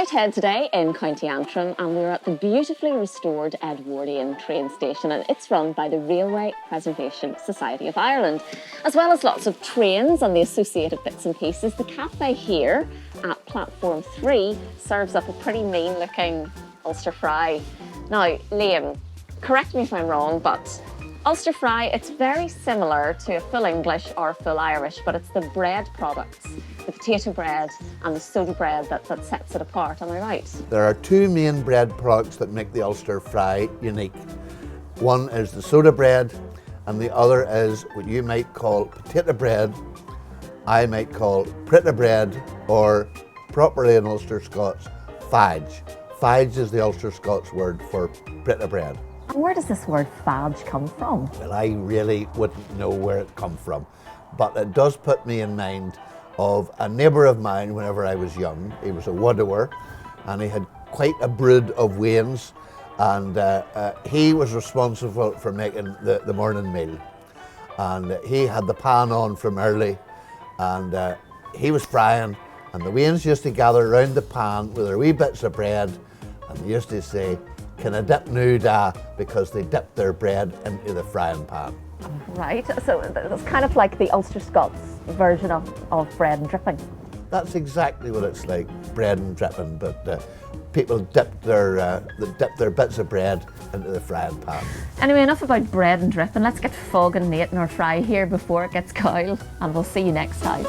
Whitehead today in County Antrim, and we're at the beautifully restored Edwardian train station, and it's run by the Railway Preservation Society of Ireland. As well as lots of trains and the associated bits and pieces, the cafe here at platform 3 serves up a pretty mean looking Ulster Fry. Now Liam, correct me if I'm wrong, but Ulster Fry, it's very similar to a full English or a full Irish, but it's the bread products, the potato bread and the soda bread that sets it apart, am I right? There are two main bread products that make the Ulster Fry unique. One is the soda bread and the other is what you might call potato bread, I might call pita bread, or properly in Ulster-Scots, fudge. Fudge is the Ulster-Scots word for pita bread. And where does this word fudge come from? Well, I really wouldn't know where it come from, but it does put me in mind of a neighbour of mine whenever I was young. He was a widower and he had quite a brood of wains, and he was responsible for making the morning meal. And he had the pan on from early, and he was frying, and the wains used to gather around the pan with their wee bits of bread, and they used to say, "Can I dip now, da?" because they dipped their bread into the frying pan. Right, so it's kind of like the Ulster-Scots version of bread and dripping. That's exactly what it's like, bread and dripping, but people dip their bits of bread into the frying pan. Anyway, enough about bread and dripping. Let's get fogging and eating our fry here before it gets cold, and we'll see you next time.